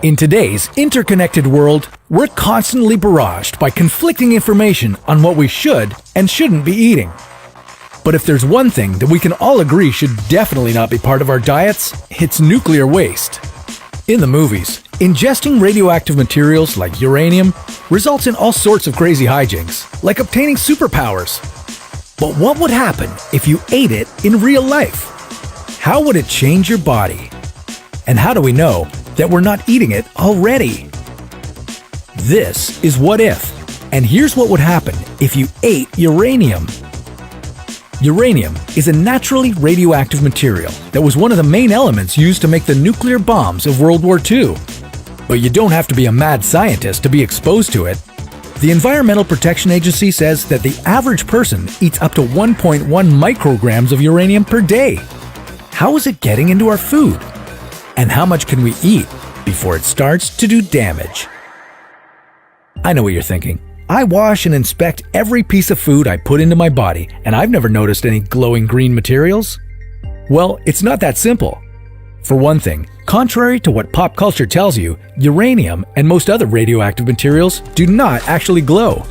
In today's interconnected world, we're constantly barraged by conflicting information on what we should and shouldn't be eating. But if there's one thing that we can all agree should definitely not be part of our diets, it's nuclear waste. In the movies, ingesting radioactive materials like uranium results in all sorts of crazy hijinks, like obtaining superpowers. But what would happen if you ate it in real life? How would it change your body? And how do we know that we're not eating it already? This is What If, and here's what would happen if you ate uranium. Uranium is a naturally radioactive material that was one of the main elements used to make the nuclear bombs of World War II. But you don't have to be a mad scientist to be exposed to it. The Environmental Protection Agency says that the average person eats up to 1.1 micrograms of uranium per day. How is it getting into our food? And how much can we eat before it starts to do damage? I know what you're thinking. I wash and inspect every piece of food I put into my body, and I've never noticed any glowing green materials. Well, it's not that simple. For one thing, contrary to what pop culture tells you, uranium and most other radioactive materials do not actually glow.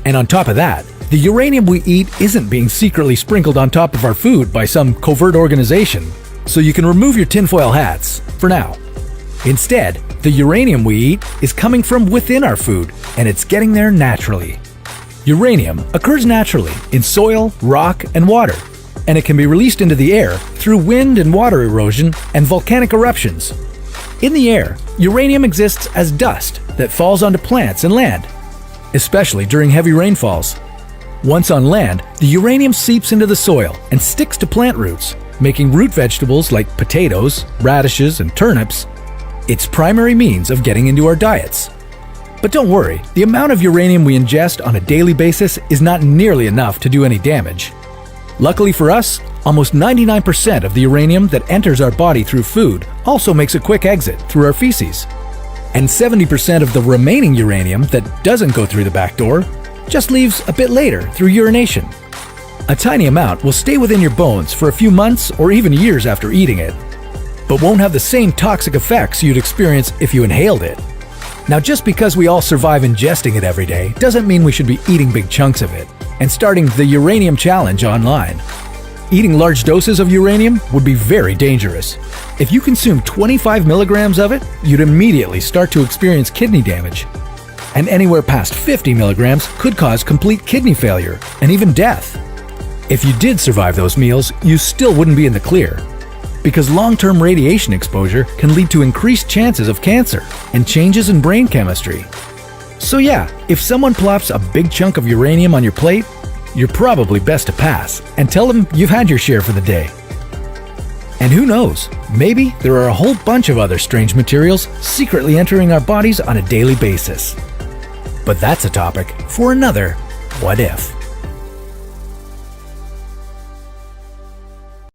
And on top of that, the uranium we eat isn't being secretly sprinkled on top of our food by some covert organization, so you can remove your tinfoil hats, for now. Instead, the uranium we eat is coming from within our food, and it's getting there naturally. Uranium occurs naturally in soil, rock, and water, and it can be released into the air through wind and water erosion and volcanic eruptions. In the air, uranium exists as dust that falls onto plants and land, especially during heavy rainfalls. Once on land, the uranium seeps into the soil and sticks to plant roots, making root vegetables like potatoes, radishes, and turnips its primary means of getting into our diets. But don't worry, the amount of uranium we ingest on a daily basis is not nearly enough to do any damage. Luckily for us, almost 99% of the uranium that enters our body through food also makes a quick exit through our feces. And 70% of the remaining uranium that doesn't go through the back door just leaves a bit later through urination. A tiny amount will stay within your bones for a few months or even years after eating it, but won't have the same toxic effects you'd experience if you inhaled it. Now, just because we all survive ingesting it every day doesn't mean we should be eating big chunks of it and starting the uranium challenge online. Eating large doses of uranium would be very dangerous. If you consume 25 milligrams of it, you'd immediately start to experience kidney damage. And anywhere past 50 milligrams could cause complete kidney failure and even death. If you did survive those meals, you still wouldn't be in the clear, because long-term radiation exposure can lead to increased chances of cancer and changes in brain chemistry. So yeah, if someone plops a big chunk of uranium on your plate, you're probably best to pass and tell them you've had your share for the day. And who knows, maybe there are a whole bunch of other strange materials secretly entering our bodies on a daily basis. But that's a topic for another What If.